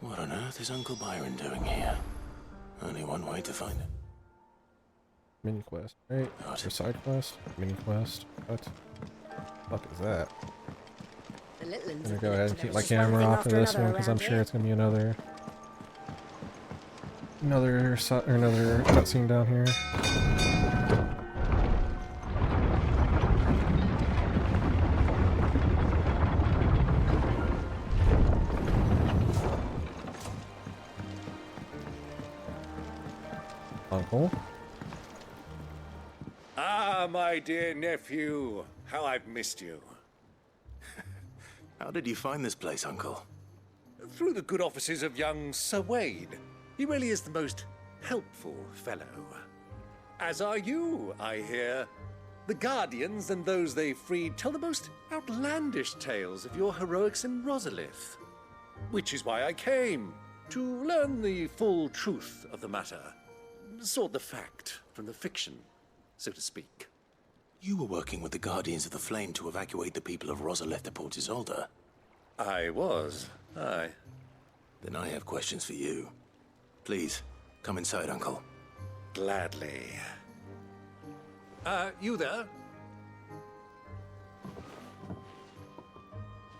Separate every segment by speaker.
Speaker 1: What on earth is Uncle Byron doing here? Only one way to find it.
Speaker 2: Mini quest, right? Or side quest? Mini quest? What the fuck is that? I'm gonna go ahead and keep my camera off of this one because I'm sure it's gonna be another cutscene down here. Uncle?
Speaker 3: Ah, my dear nephew, how I've missed you.
Speaker 1: How did you find this place, Uncle?
Speaker 3: Through the good offices of young Sir Wade. He really is the most helpful fellow. As are you, I hear. The Guardians and those they freed tell the most outlandish tales of your heroics in Rosalith. Which is why I came, to learn the full truth of the matter. Sort the fact from the fiction, so to speak.
Speaker 1: You were working with the Guardians of the Flame to evacuate the people of Rosalith to Port Isolde.
Speaker 3: I was, aye.
Speaker 1: Then I have questions for you. Please, come inside, Uncle.
Speaker 3: Gladly. You there?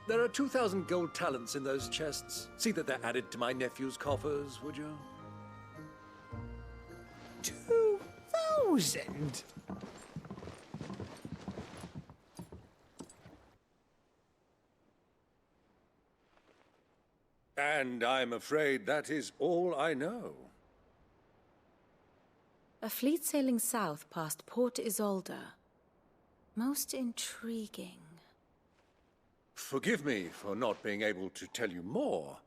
Speaker 3: There are 2,000 gold talents in those chests. See that they're added to my nephew's coffers, would you?
Speaker 4: 2,000?
Speaker 3: And I'm afraid that is all I know.
Speaker 5: A fleet sailing south past Port Isolde. Most intriguing.
Speaker 3: Forgive me for not being able to tell you more.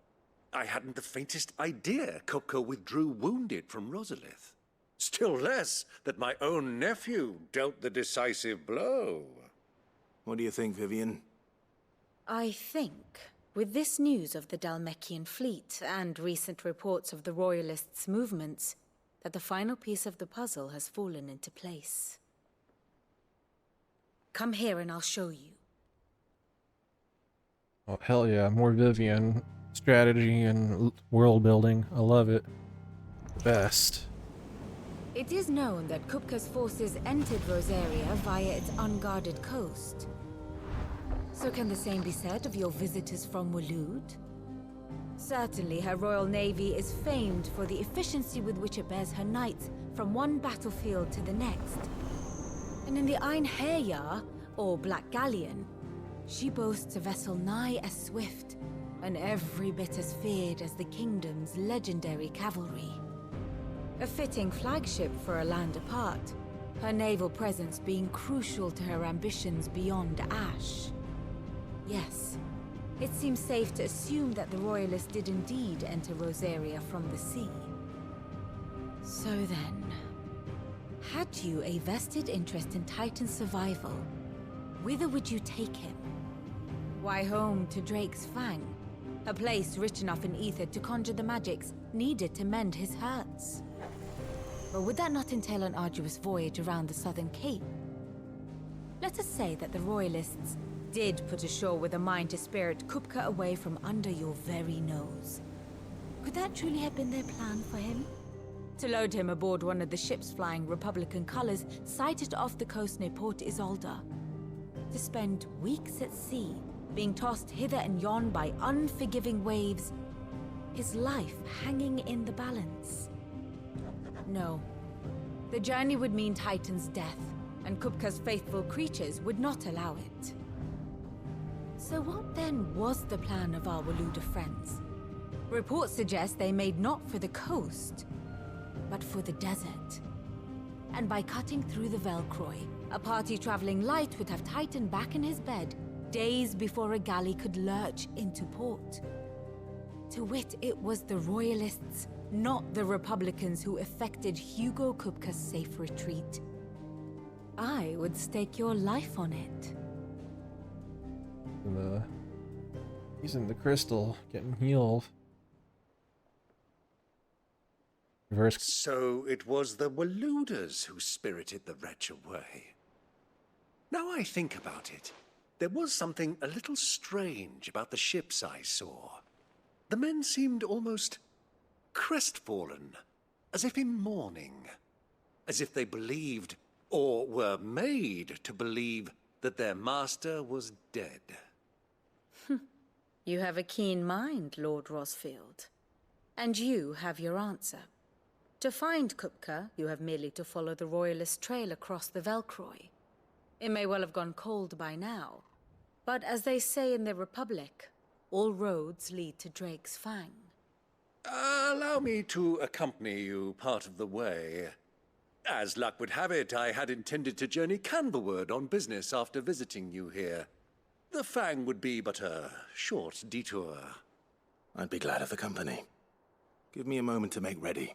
Speaker 3: I hadn't the faintest idea Kupka withdrew wounded from Rosalith. Still less that my own nephew dealt the decisive blow.
Speaker 1: What do you think, Vivian?
Speaker 5: I think, with this news of the Dhalmekian fleet and recent reports of the Royalists' movements, that the final piece of the puzzle has fallen into place. Come here and I'll show you.
Speaker 2: Oh, hell yeah, more Vivian strategy and world building. I love it. The best.
Speaker 5: It is known that Kupka's forces entered Rosaria via its unguarded coast. So can the same be said of your visitors from Waloed? Certainly her Royal Navy is famed for the efficiency with which it bears her knights from one battlefield to the next. And in the Einherjar, or Black Galleon, she boasts a vessel nigh as swift, and every bit as feared as the kingdom's legendary cavalry. A fitting flagship for a land apart, her naval presence being crucial to her ambitions beyond Ash. Yes, it seems safe to assume that the Royalists did indeed enter Rosaria from the sea. So then, had you a vested interest in Titan's survival, whither would you take him? Why, home to Drake's Fang, a place rich enough in ether to conjure the magics needed to mend his hurts. Or would that not entail an arduous voyage around the southern cape? Let us say that the Royalists did put ashore with a mind to spirit Kupka away from under your very nose. Could that truly have been their plan for him? To load him aboard one of the ships flying Republican colors sighted off the coast near Port Isolde. To spend weeks at sea, being tossed hither and yon by unforgiving waves, his life hanging in the balance. No. The journey would mean Titan's death, and Kupka's faithful creatures would not allow it. So what then was the plan of our Waloed friends? Reports suggest they made not for the coast, but for the desert. And by cutting through the Velcroy, a party traveling light would have Titan back in his bed days before a galley could lurch into port. To wit, it was the Royalists, not the Republicans, who effected Hugo Kupka's safe retreat. I would stake your life on it.
Speaker 2: Using the crystal, getting healed. Reverse.
Speaker 3: So it was the Waloeders who spirited the wretch away. Now I think about it, there was something a little strange about the ships I saw. The men seemed almost crestfallen, as if in mourning, as if they believed, or were made to believe, that their master was dead.
Speaker 5: You have a keen mind, Lord Rosfield. And you have your answer. To find Kupka, you have merely to follow the Royalist trail across the Velcroy. It may well have gone cold by now, but as they say in the Republic, all roads lead to Drake's Fang.
Speaker 3: Allow me to accompany you part of the way. As luck would have it, I had intended to journey Canberward on business after visiting you here. The Fang would be but a short detour.
Speaker 1: I'd be glad of the company. Give me a moment to make ready.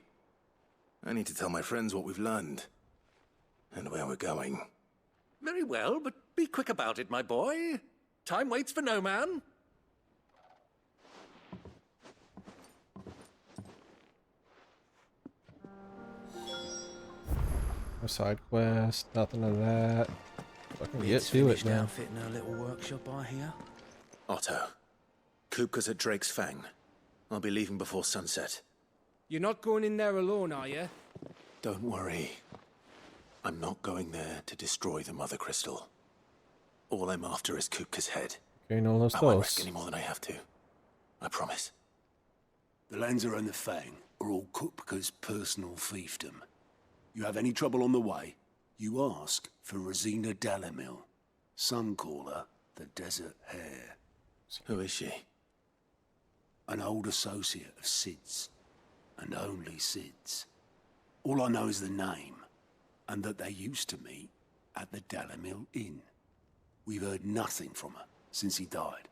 Speaker 1: I need to tell my friends what we've learned. And where we're going.
Speaker 3: Very well, but be quick about it, my boy. Time waits for no man.
Speaker 2: No side quest, nothing of that. Fucking get to it now.
Speaker 4: Outfitting our little workshop, I hear.
Speaker 1: Otto, Kupka's at Drake's Fang. I'll be leaving before sunset.
Speaker 6: You're not going in there alone, are you?
Speaker 1: Don't worry. I'm not going there to destroy the Mother Crystal. All I'm after is Kupka's head.
Speaker 2: Okay, no los
Speaker 1: I won't risk
Speaker 2: dos.
Speaker 1: any more than I have to. I promise.
Speaker 7: The Lancer and the Fang are all Kupka's personal fiefdom. You have any trouble on the way, you ask for Rosina Dalamil. Some call her the Desert Hare.
Speaker 1: Who is she?
Speaker 7: An old associate of Sid's, and only Sid's. All I know is the name, and that they used to meet at the Dalamil Inn. We've heard nothing from her since he died.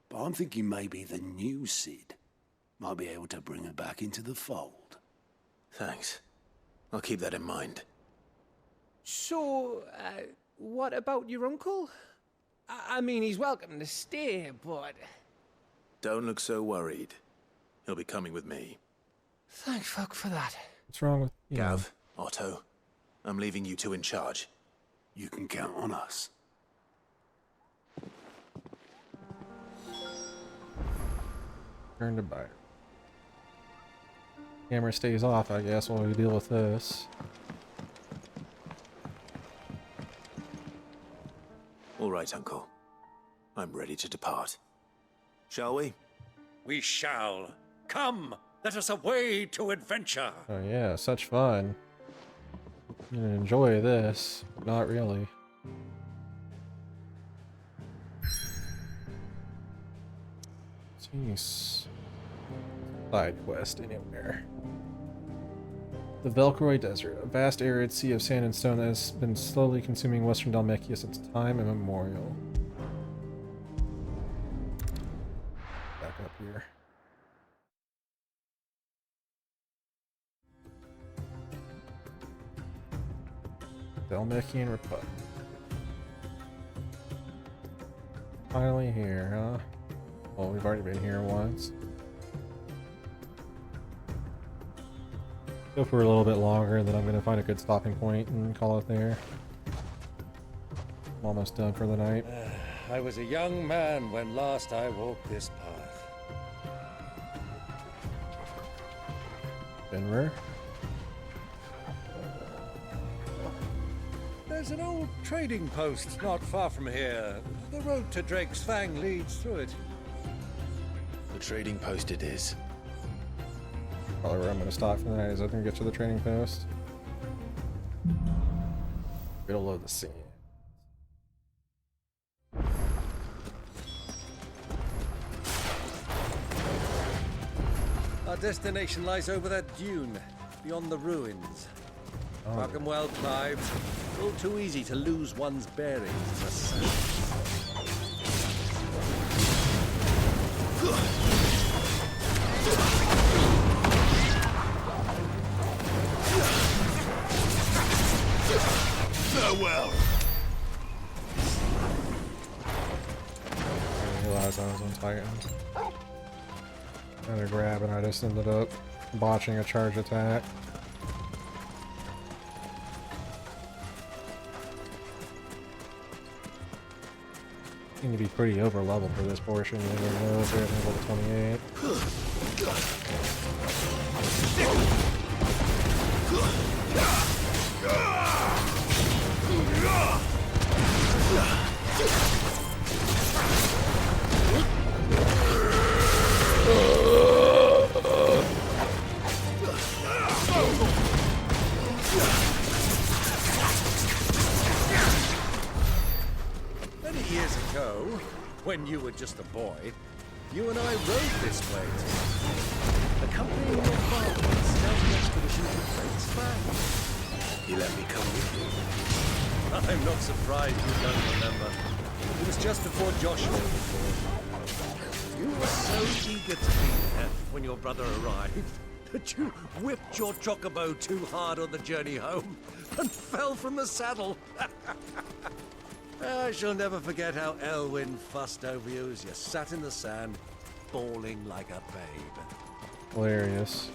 Speaker 7: But I'm thinking maybe the new Sid might be able to bring her back into the fold.
Speaker 1: Thanks. I'll keep that in mind.
Speaker 6: So, what about your uncle? I mean, he's welcome to stay, but...
Speaker 1: Don't look so worried. He'll be coming with me.
Speaker 6: Thank fuck for that.
Speaker 2: What's wrong with you?
Speaker 1: Gav, Otto, I'm leaving you two in charge.
Speaker 7: You can count on us.
Speaker 2: Turn to Byron. Camera stays off, I guess, while we deal with this.
Speaker 1: All right, Uncle. I'm ready to depart. Shall we?
Speaker 3: We shall. Come, let us away to adventure.
Speaker 2: Oh yeah, such fun. I'm gonna enjoy this. Not really. Jeez. Side quest anywhere. The Velcroy Desert, a vast arid sea of sand and stone that has been slowly consuming western Dalmekia since time immemorial. Back up here. Dalmekian Republic. Finally here, huh? Well, we've already been here once. Go for a little bit longer, and then I'm going to find a good stopping point and call it there. I'm almost done for the night.
Speaker 3: I was a young man when last I walked this path.
Speaker 2: Denver.
Speaker 3: There's an old trading post not far from here. The road to Drake's Fang leads through it.
Speaker 1: The trading post it is.
Speaker 2: Probably where I'm going to stop for the night. Is I can get to the training post. Middle of the scene.
Speaker 3: Our destination lies over that dune, beyond the ruins. Mark 'em well, Clive. All too easy to lose one's bearings as a sailor.
Speaker 7: Farewell!
Speaker 2: I didn't realize I was on Titan. Trying to grab, and I just ended up botching a charge attack. seem to be pretty over leveled for this portion. You never know if they're at level 28.
Speaker 3: Many years ago, when you were just a boy, you and I rode this way to accompanying your father on a scouting expedition to the Great Span.
Speaker 1: You let me come with you.
Speaker 3: I'm not surprised you don't remember. It was just before Joshua was born. You were so eager to be there when your brother arrived that you whipped your chocobo too hard on the journey home and fell from the saddle. I shall never forget how Elwyn fussed over you as you sat in the sand, bawling like a babe.
Speaker 2: Hilarious.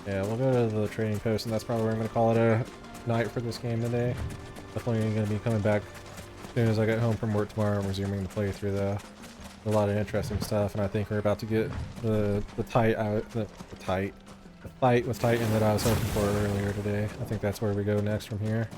Speaker 2: Yeah, we'll go to the trading post, and that's probably where I'm going to call it a night for this game today. Definitely going to be coming back as soon as I get home from work tomorrow and resuming the playthrough, though. A lot of interesting stuff, and I think we're about to get the fight with Titan that I was hoping for earlier today. I think that's where we go next from here.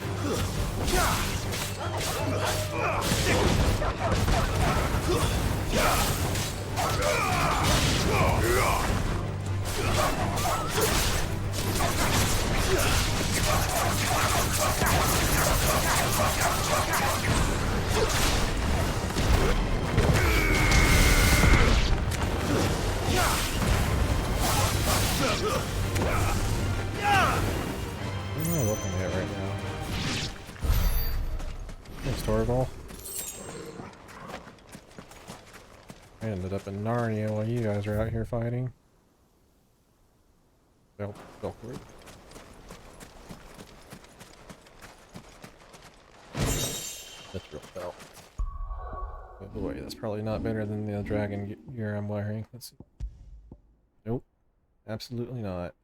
Speaker 2: What am I looking at right now? Thanks, Torval. I ended up in Narnia while you guys are out here fighting. Belford. That's real belt. Oh boy, that's probably not better than the dragon gear I'm wearing. Let's see. Nope. Absolutely not.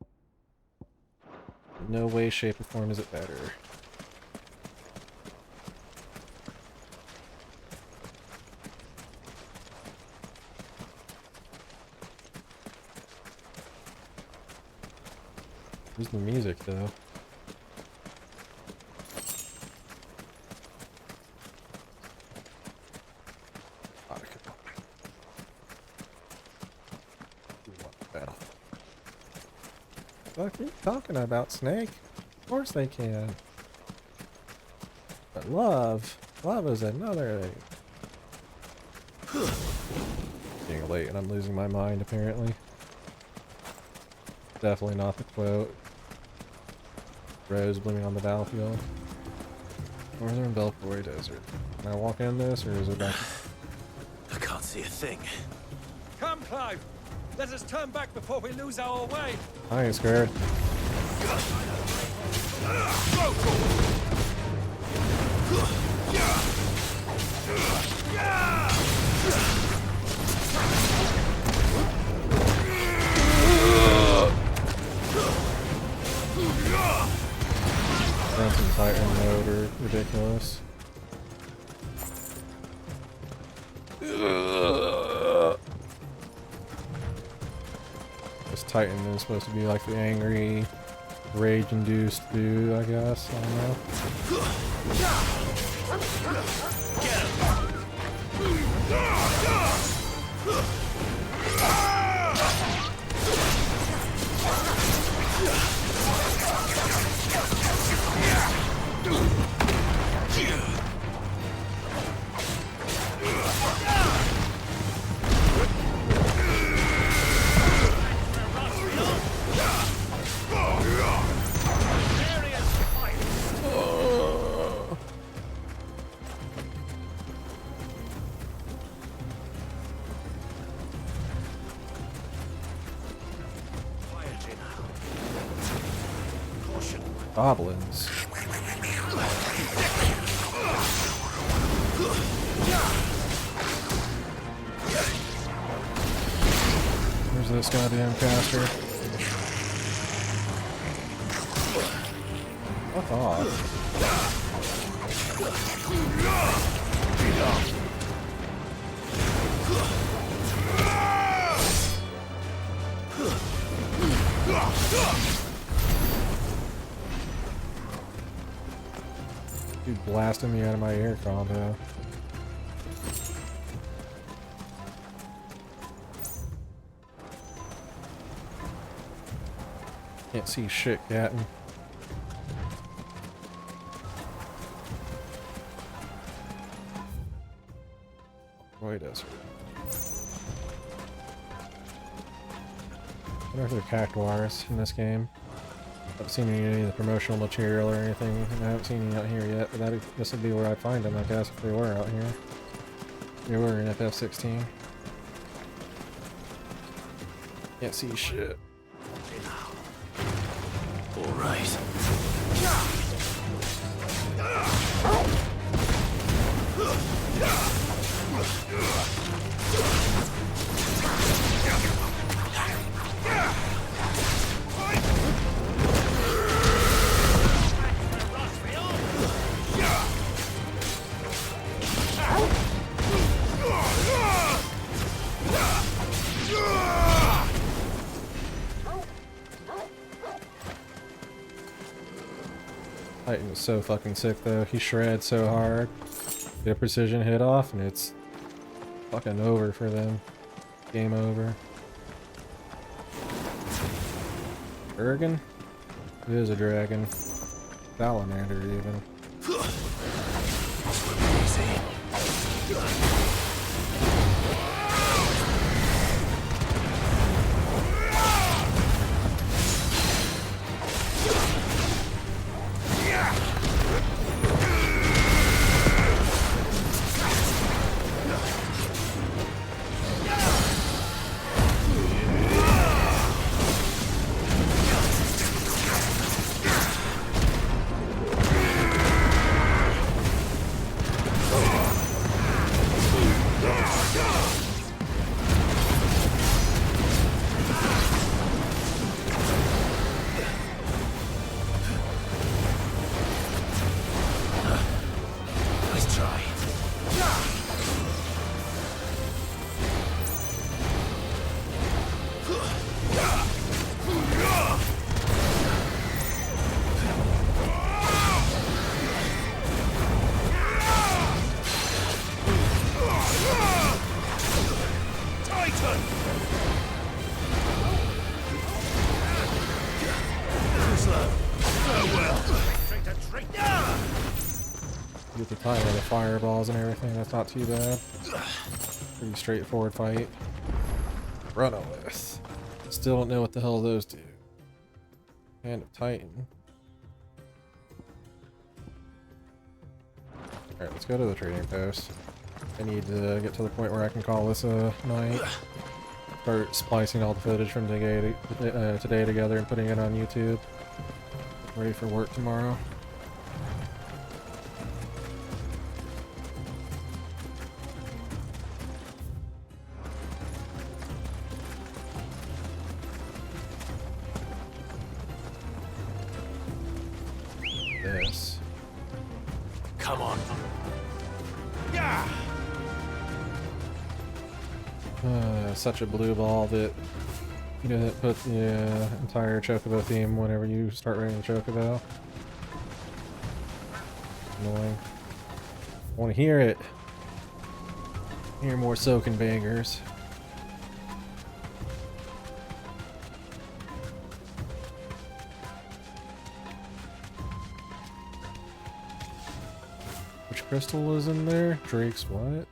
Speaker 2: No way, shape, or form is it better. Where's the music, though? What are you talking about, Snake? Of course they can. But love is another thing. Getting late and I'm losing my mind, apparently. Definitely not the quote. Rose blooming on the battlefield. Northern Belfoy Desert. Can I walk in this, or is it back?
Speaker 1: I can't see a thing.
Speaker 3: Come, Clive! Let us turn back before we lose our way!
Speaker 2: I ain't scared. Ransom Titan mode are ridiculous. This Titan is supposed to be like the angry, rage-induced dude, I guess. I don't know. Goblins. Where's this goddamn caster? Fuck off. Dude blasting me out of my air combo. Can't see shit, Captain. Boy, does. I wonder if there are cactuars in this game. I haven't seen any of the promotional material or anything. I haven't seen any out here yet, but this would be where I'd find them, I guess, if they were out here. They were in FF16. Can't see shit.
Speaker 1: All right.
Speaker 2: Titan was so fucking sick though. He shreds so hard. Get a precision hit off and it's fucking over for them. Game over. Dragon? It is a dragon. Salamander even. Get the time of the fireballs and everything, that's not too bad. Pretty straightforward fight. Runawith. Still don't know what the hell those do. Hand of Titan. Alright, let's go to the trading post. I need to get to the point where I can call this a night. Start splicing all the footage from today together and putting it on YouTube. Ready for work tomorrow. This.
Speaker 7: Come on.
Speaker 2: Such a blue ball that you didn't put the entire Chocobo theme whenever you start running the Chocobo. Annoying. I want to hear it. Hear more soaking bangers. Which crystal was in there? Drake's what?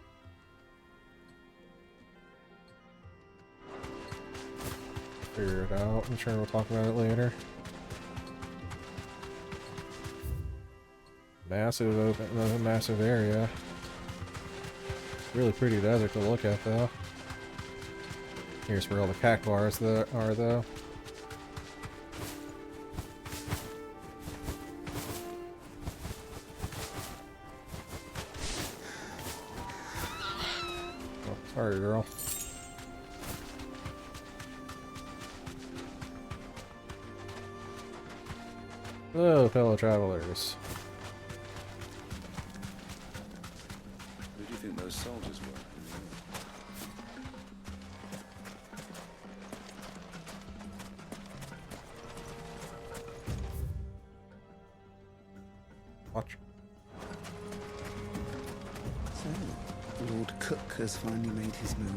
Speaker 2: Figure it out. I'm sure we'll talk about it later. Massive open, massive area. Really pretty desert to look at though. Here's where all the cactuars are though. Oh, sorry girl. Hello, fellow travelers.
Speaker 4: soldiers were.
Speaker 2: Watch.
Speaker 8: So, Lord Cook has finally made his move.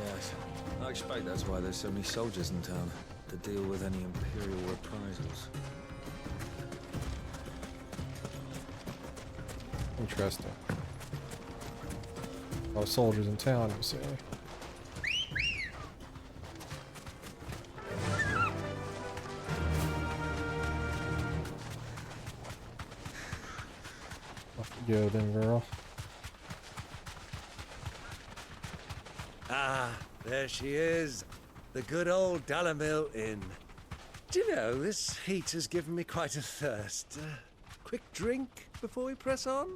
Speaker 4: Yes. I expect that's why there's so many soldiers in town, to deal with any Imperial reprisals.
Speaker 2: Interesting. A lot of soldiers in town, you say. Off you go then, girl.
Speaker 3: Ah, there she is. The good old Dalamil Inn. Do you know, this heat has given me quite a thirst. Quick drink before we press on?